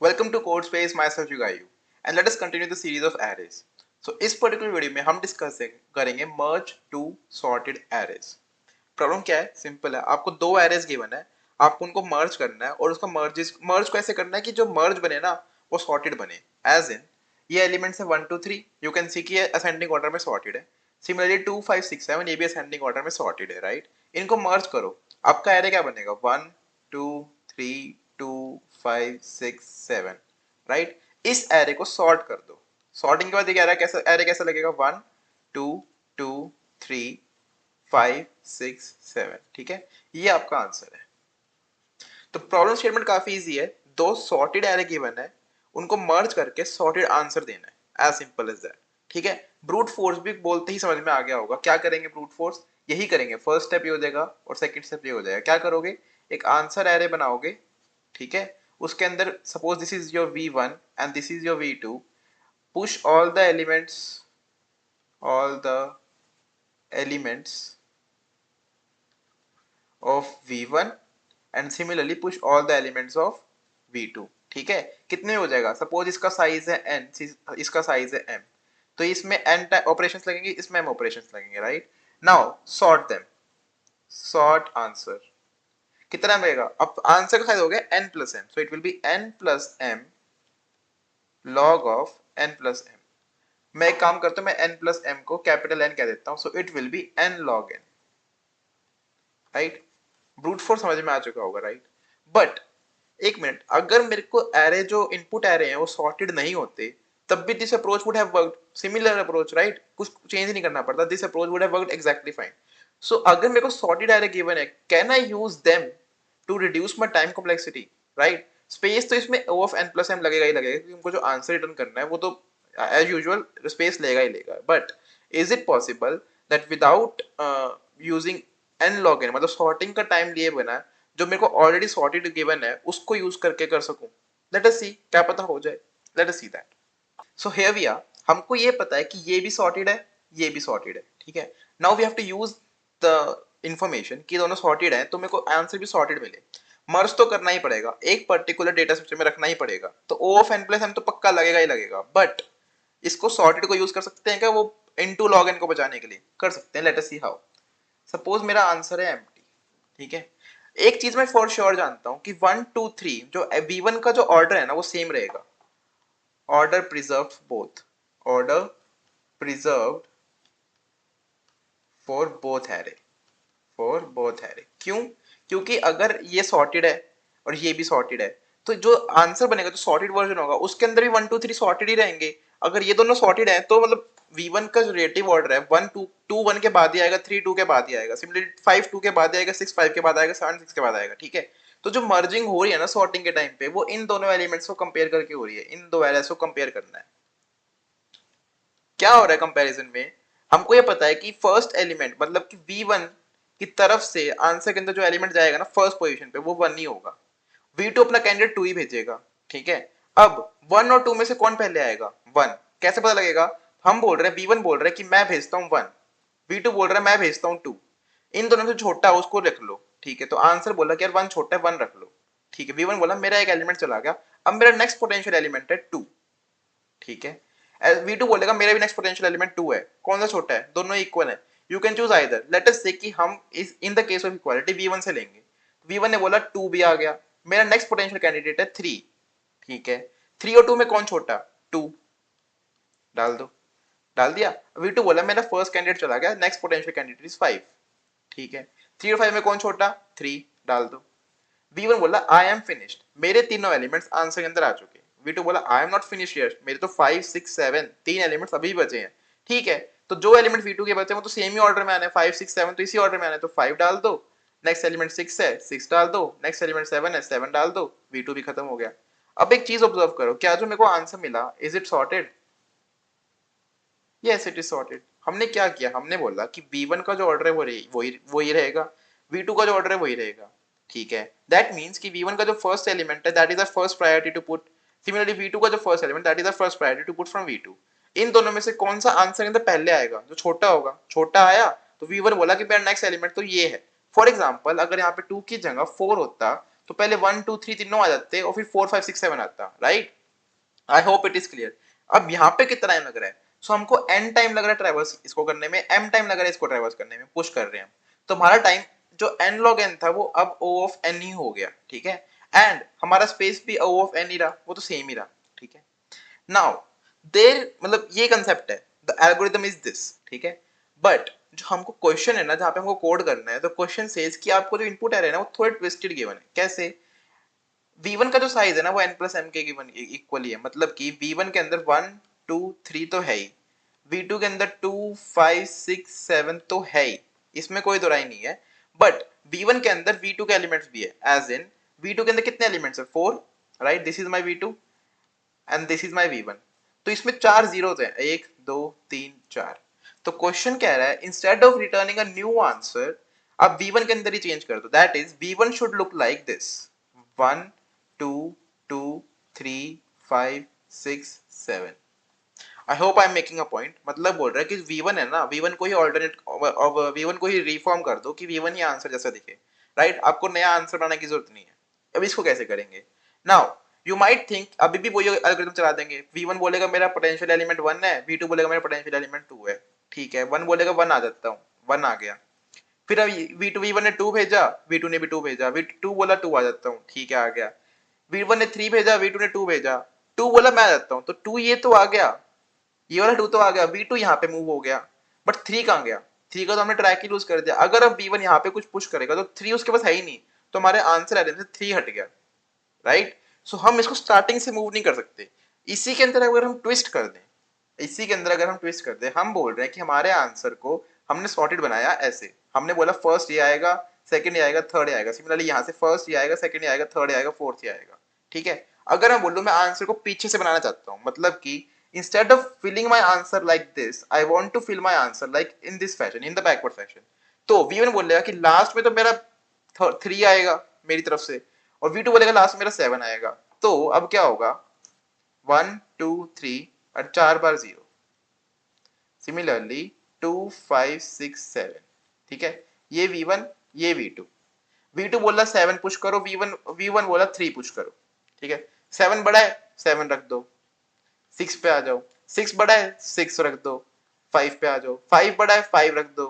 Welcome to Code Space, myself Yugayu, and let us continue the series of arrays. So इस particular video में हम discuss करेंगे merge to sorted arrays. Problem क्या है? Simple है, आपको दो एरेज गिवन है, आपको उनको मर्ज करना है और उसका मर्ज को ऐसे करना है कि जो मर्ज बने ना वो सॉर्टेड बने. एज इन ये एलिमेंट्स है 1 2 3, यू कैन सी कि ये असेंडिंग ऑर्डर में सॉर्टेड है. सिमिलरली 2 5 6 7 ये भी असेंडिंग ऑर्डर में सॉर्टेड है, राइट. इनको मर्ज करो, आपका एरे क्या बनेगा? 1 2 3 2 5 6 7, राइट. इस एरे को सॉर्ट कर दो. सॉर्टिंग के बाद ये एरे कैसा लगेगा? 1 2 2 3 5 6 7. ठीक है, ये आपका आंसर है. तो प्रॉब्लम स्टेटमेंट काफी इजी है. दो सॉर्टेड एरे गिवन है, उनको मर्ज करके सॉर्टेड आंसर देना है. As simple as that. ठीक है. ब्रूट फोर्स भी बोलते ही समझ में आ गया होगा. क्या करेंगे ब्रूट फोर्स? यही करेंगे. फर्स्ट स्टेप ये हो जाएगा और सेकंड स्टेप ये हो जाएगा. क्या करोगे? एक आंसर एरे बनाओगे. ठीक है. उसके अंदर suppose this is your v1 and this is your v2. Push all the elements of v1 and similarly push all the elements of v2. ठीक है. कितने हो जाएगा? सपोज इसका साइज है n, इसका साइज है m, तो इसमें n ऑपरेशंस लगेंगे, इसमें m ऑपरेशंस लगेंगे, right. Now sort them. Sort answer कितना मिलेगा? अब आंसर का साइज हो गया n plus m, so it will be n plus m log of n plus m. मैं एक काम करता हूं, मैं n प्लस m को कैपिटल N कह देता हूं, so it will be n log n, right. Brute force समझ में आ चुका होगा, राइट. बट एक मिनट, अगर मेरे को एरे जो इनपुट एरे हैं वो सॉर्टेड नहीं होते, तब भी this approach would have worked. Similar approach, right. कुछ चेंज नहीं करना पड़ता. This approach would have worked exactly fine. So अगर मेरे को सॉर्टेड एरे गिवन है, can I use them to reduce my time complexity, right. Space तो इसमें O of n plus m लगेगा ही लगेगा, क्योंकि हमको जो आंसर रिटर्न करना है वो तो एज यूजुअल स्पेस लेगा ही लेगा. But is it possible that without using n log n, मतलब सॉर्टिंग का टाइम लिए बना जो मेरे को ऑलरेडी सॉर्टेड गिवन है उसको यूज करके कर सकूं? लेट अस सी, क्या पता हो जाए. Let us see that. So here we are. हमको ये पता है कि ये भी सॉर्टेड है, ये भी सॉर्टेड है. ठीक है. Now we have to use the information कि दोनों सॉर्टेड है, तो मेरे को आंसर भी सॉर्टेड मिले. मर्ज तो करना ही पड़ेगा, एक पर्टिकुलर डेटा सिस्टम में रखना ही पड़ेगा, तो O of n plus m तो पक्का लगेगा ही लगेगा. बट इसको सॉर्टेड को यूज कर सकते हैं क्या? वो इनटू log n को बचाने के लिए कर सकते हैं. Late us see how. Suppose मेरा आंसर है एम्प्टी. ठीक है. एक चीज मैं फॉर श्योर जानता हूं कि 1 2 3 जो v1 का जो ऑर्डर है ना वो सेम रहेगा. Order preserved both. Order preserved for both array. For both array. क्यों? क्योंकि अगर ये सॉर्टेड है और ये भी सॉर्टेड है, तो जो आंसर बनेगा, जो सॉर्टेड वर्जन होगा, उसके अंदर भी 1 2 3 सॉर्टेड ही रहेंगे. अगर ये दोनों सॉर्टेड है तो मतलब v1 का जो रिलेटिव ऑर्डर है 1 2 2 1 के बाद ही आएगा, 3 2 के बाद ही आएगा, सिमिलरली 5 2 के बाद आएगा, 6 5 के बाद आएगा, 7 6 के बाद आएगा. ठीक है. तो जो मर्जिंग हो रही है ना सॉर्टिंग के टाइम पे, वो इन दोनों एलिमेंट्स को कंपेयर करके हो रही है. इन दो एरेस को कंपेयर करना है. क्या हो रहा है कंपैरिजन में? हमको ये पता है कि फर्स्ट एलिमेंट मतलब कि v1 की तरफ से आंसर के अंदर जो एलिमेंट जाएगा ना फर्स्ट पोजीशन पे, वो 1 ही होगा. v2 अपना कैंडिडेट 2 ही भेजेगा. ठीक है. अब 1 और 2 में से कौन पहले आएगा? 1. कैसे पता लगेगा? हम बोल रहे हैं, v1 बोल रहा है कि मैं भेजता हूं 1, v2 बोल रहा है मैं भेजता हूं 2. इन दोनों से छोटा उसको रख लो. ठीक है. तो आंसर बोला कि यार 1 छोटा है, 1 रख लो. ठीक है. v1 बोला मेरा एक एलिमेंट चला गया, अब मेरा नेक्स्ट पोटेंशियल एलिमेंट है 2. ठीक है. v2 बोलेगा मेरा भी नेक्स्ट पोटेंशियल एलिमेंट 2 है, कौन सा छोटा है? दोनों इक्वल है. You can choose either. Let us से कि हम इस in the case of equality v1 से लेंगे. v1 ने बोला 2 भी आ गया, मेरा नेक्स्ट पोटेंशियल कैंडिडेट है 3. ठीक है. 3 और 2 में कौन छोटा? 2. डाल दो. डाल दिया. v2 बोला मेरा फर्स्ट कैंडिडेट चला गया, नेक्स्ट पोटेंशियल कैंडिडेट इज 5. ठीक है. 3 और 5 में कौन छोटा? 3. डाल दो. v1 बोला आई एम फिनिश्ड, मेरे तीनों एलिमेंट्स आंसर के अंदर आ चुके. v2 बोला I am not finished here, मेरे तो 5 6 7 तीन एलिमेंट्स अभी बचे हैं. ठीक है. तो जो एलिमेंट v2 के बचे हैं वो तो सेम ही ऑर्डर में आने हैं. 5 6 7 तो इसी ऑर्डर में आने हैं, तो 5 डाल दो. नेक्स्ट एलिमेंट 6 है, 6 डाल दो. नेक्स्ट एलिमेंट 7 है, 7 डाल दो. v2 भी खत्म हो गया. अब एक चीज ऑब्जर्व करो, क्या जो मेरे को आंसर मिला, is it sorted? Yes it is sorted. हमने क्या किया? हमने बोला कि v1 का जो ऑर्डर है वही रहेगा, v2 का जो ऑर्डर है वही रहेगा. ठीक है. दैट मींस कि v1 का जो फर्स्ट एलिमेंट है that is the first priority to put. Similarly v2 का जो first element that is the first priority to put from v2. इन दोनों में से कौन सा आंसर के अंदर पहले आएगा? जो छोटा होगा. छोटा आया तो v1 बोला कि मेरा नेक्स्ट एलिमेंट तो ये है. फॉर एग्जांपल अगर यहाँ पे 2 की जगह 4 होता तो पहले 1 2 3 तीनों आ जाते और फिर 4 5 6 7 आता, right. I hope it is clear. अब यहाँ पे कितना टाइम लग रहा है, सो हमको n टाइम लग रहा है ट्रैवर्स इसको करने में, m टाइम लग रहा है इसको ट्रैवर्स करने में, पुश कर रहे हैं हम। तो हमारा टाइम जो n log n था वो अब O of n ही हो गया, ठीक है। एंड हमारा स्पेस भी O of n ही रहा, वो तो सेम ही रहा, ठीक है। नाउ देर मतलब ये कंसेप्ट है, द एल्गोरिथम इज दिस, ठीक है। बट जो हमको क्वेश्चन है ना, जहाँ पे हमको कोड करना है, तो क्वेश्चन सेज कि आपको जो इनपुट एरर है ना वो थोड़े ट्विस्टेड गिवन है। कैसे? v1 का जो साइज है ना वो n प्लस एम के गिवन इक्वली है, मतलब कि v1 के अंदर 1 2 3 तो है ही, v2 के अंदर 2 5 6 7 तो है ही, इसमें कोई दोराई नहीं है। बट v1 के अंदर v2 के एलिमेंट्स भी है, एज इन v2 के अंदर कितने एलिमेंट्स है? 4, right. This is my v2 and this is my v1। तो इसमें 4 जीरोस हैं, 1 2 3 4। तो क्वेश्चन कह रहा है instead of returning a new answer आप v1 के अंदर ही चेंज कर दो, that is v1 should look like this, 1 2 2 3 5 6 7। I hope I am making a point. मतलब बोल रहा है कि v1 है ना, v1 को ही ऑल्टरनेट v1 को ही रिफॉर्म कर दो कि v1 ही आंसर जैसा दिखे, राइट। आपको नया आंसर बनाने की जरूरत नहीं है। अब इसको कैसे करेंगे? नाउ यू माइट थिंक अभी भी वही एल्गोरिथम चला देंगे, v1 बोलेगा मेरा पोटेंशियल एलिमेंट 1 है, v2 बोलेगा मेरा पोटेंशियल एलिमेंट 2 है, ठीक है। 1 बोलेगा 1 आ जाता हूँ, 1 आ गया। फिर अब v1 ने 2 भेजा, v2 ने भी 2 भेजा, v2 बोला 2 आ जाता हूँ, ठीक है आ गया। v1 ने 3 भेजा, v2 ने 2 भेजा, 2 बोला मैं आ जाता हूँ, तो 2 ये तो आ गया, ये वाला 2 तो आ गया, v2 यहाँ पे मूव हो गया, बट 3 कहाँ गया? 3 का तो हमने ट्रैक ही लूज कर दिया। अगर अब v1 यहाँ पे कुछ पुश करेगा तो 3 उसके पास है ही नहीं, तो हमारे आंसर एलिमेंट से 3 हट गया, राइट। सो हम इसको स्टार्टिंग से मूव नहीं कर सकते। इसी के अंदर अगर हम ट्विस्ट कर दें, इसी के अंदर अगर हम ट्विस्ट कर दें, हम बोल रहे हैं कि हमारे आंसर को हमने सॉर्टेड बनाया ऐसे, हमने बोला फर्स्ट ये आएगा, सेकंड ये आएगा, थर्ड ये आएगा। सिमिलरली यहाँ से फर्स्ट ये आएगा, सेकंड ये आएगा, थर्ड ये आएगा, फोर्थ ये आएगा, ठीक है। अगर मैं बोलूँ मैं आंसर को पीछे से बनाना चाहता हूँ, मतलब कि instead of filling my answer like this I want to fill my answer like in this fashion, in the backward fashion। तो v1 बोलेगा कि लास्ट में तो मेरा 3 आएगा मेरी तरफ से, और v2 बोलेगा लास्ट में मेरा 7 आएगा। तो अब क्या होगा? 1 2 3 और 4 बार 0। सिमिलरली 2 5 6 7, ठीक है। ये v1 ये v2, v2 बोला 7 पुश करो, v1 बोला 3 पुश करो, ठीक है। 7 बड़ा है 7 रख दो, 6 पे आ जाओ, 6 बड़ा है 6 रख दो, 5 पे आ जाओ, 5 बड़ा है 5 रख दो,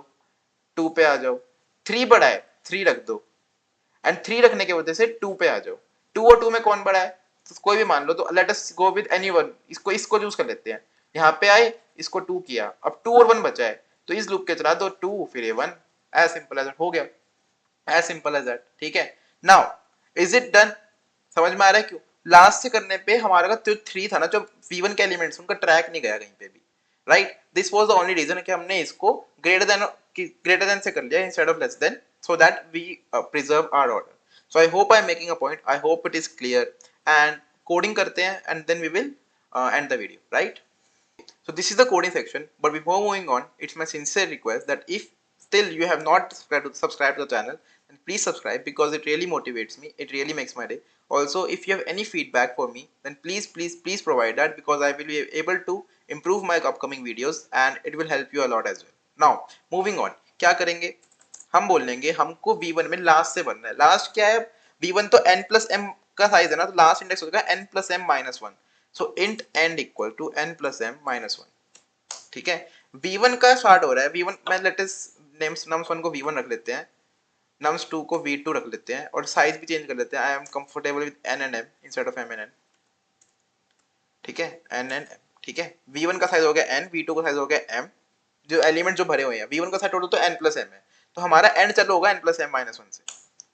2 पे आ जाओ, 3 बड़ा है 3 रख दो, एंड 3 रखने की वजह से 2 पे आ जाओ। 2 और 2 में कौन बड़ा है? तो कोई भी मान लो, तो let us go with anyone, इसको चूज कर लेते हैं। यहाँ पे आए, इसको 2 किया, अब 2 और 1 बचा है, तो इस लूप के चला दो 2 फिर ये 1, एज सिंपल एज हो गया, एज सिंपल एज दैट, ठीक है। Now is it done? समझ में आ रहा है क्यों? लास्ट से करने पे हमारा का जो 3 था ना, जो v1 के एलिमेंट्स उनका ट्रैक नहीं गया कहीं पे भी, right. This was the only reason कि हमने इसको ग्रेटर देन से कर लिया instead of less than, so that we preserve our order. So I hope I am making a point, I hope it is clear. And coding करते हैं and then we will end the video, right. So this is the coding section, but before moving on, it's my sincere request that if still you have not subscribed to the channel, then please subscribe because it really motivates me, it really makes my day. Also, if you have any feedback for me, then please provide that because I will be able to improve my upcoming videos and it will help you a lot as well. Now, moving on, क्या करेंगे? हम बोल लेंगे हमको v1 में last से बनना है। लास्ट क्या है? v1 तो n प्लस m का साइज है ना, तो लास्ट इंडेक्स होगा n plus m minus 1। So int n equal to n plus m minus 1, ठीक है। v1 का स्टार्ट हो रहा है, v1 मैं लेटेस्ट नम्स 1 को v1 रख लेते हैं, नम्स 2 को v2 रख लेते हैं, और साइज भी चेंज कर लेते हैं। I am comfortable with n and m instead of m and n, ठीक है। n and m, ठीक है। v1 का साइज हो गया n, v2 का साइज हो गया m, जो एलिमेंट जो भरे हुए हैं, v1 का साइज टोटल तो n प्लस m है, तो हमारा एंड चलो होगा n प्लस m माइनस 1 से।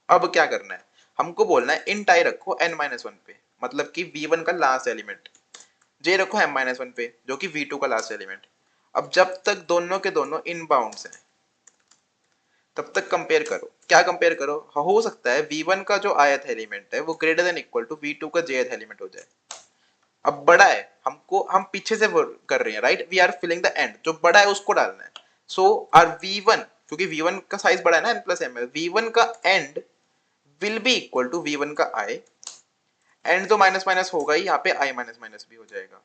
अब क्या करना है? हमको बोलना है इंट आई रखो n माइनस 1 पे, मतलब कि v1 का लास्ट एलिमेंट, j रखो m माइनस 1 पे जो कि v2 का लास्ट एलिमेंट। अब जब तक दोनों के दोनों इनबाउंड्स हैं तब तक कंपेयर करो। क्या कंपेयर करो? हो सकता है v1 का जो ith एलिमेंट है वो greater than equal to v2 का jth एलिमेंट हो जाए। अब बड़ा है, हमको हम पीछे से कर रहे हैं, right. We are filling the end, जो बड़ा है उसको डालना है। सो आर v1, क्योंकि v1 का साइज बड़ा है ना n प्लस m है, v1 का end will be equal to v1 का i, एंड तो माइनस माइनस होगा ही, यहाँ पे i माइनस माइनस भी हो जाएगा।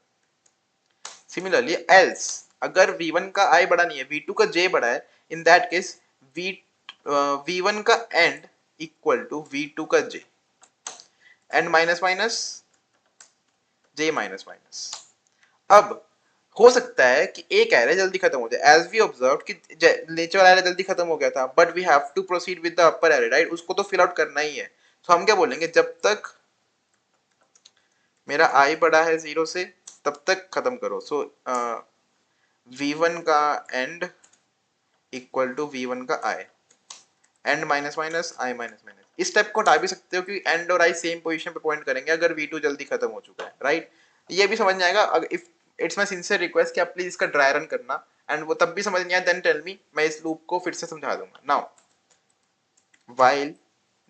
सिमिलरली एल्स अगर v1 का i बड़ा नहीं है, v2 का j बड़ा है, इन दैट केस v1 का एंड इक्वल टू v2 का j, and minus minus J minus minus. अब हो सकता है कि एक एरे जल्दी खत्म हो जाए, एज वी ऑब्जर्व कि नीचे वाला एरे जल्दी खत्म हो गया था, but we have to proceed with the upper array, right? उसको तो फिल आउट करना ही है। तो हम क्या बोलेंगे, जब तक मेरा आई बड़ा है 0 से तब तक खत्म करो। सो v1 का एंड इक्वल टू v1 का I, end minus minus I minus minus. इस स्टेप को हटा भी सकते हो क्योंकि एंड और आई सेम पोजीशन पे पॉइंट करेंगे अगर v2 जल्दी खत्म हो चुका है, राइट? ये भी समझ में आएगा। अगर if it's my sincere request कि आप प्लीज इसका ड्राई रन करना, एंड वो तब भी समझ नहीं आया देन टेल मी, मैं इस लूप को फिर से समझा दूंगा। Now while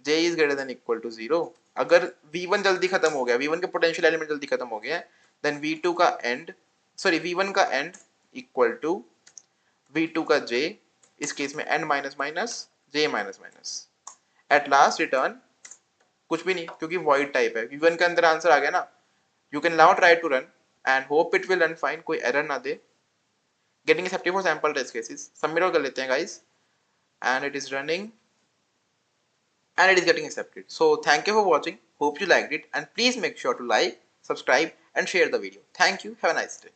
j is greater than equal to 0, अगर v1 जल्दी खत्म हो गया, v1 के पोटेंशियल एलिमेंट जल्दी खत्म हो गया, देन v2 का एंड, सॉरी v1 का एंड इक्वल टू v2 का j, इस केस में and minus minus j minus minus. At last return कुछ भी नहीं क्योंकि वॉइड टाइप है, v1 के अंदर आंसर आ गया ना। You can now try to run and hope it will run fine, कोई एरर ना दे। Getting accepted for sample test cases, submit कर लेते हैं guys, and it is running and it is getting accepted. So thank you for watching. Hope you liked it, and please make sure to like, subscribe and share the video. Thank you. Have a nice day.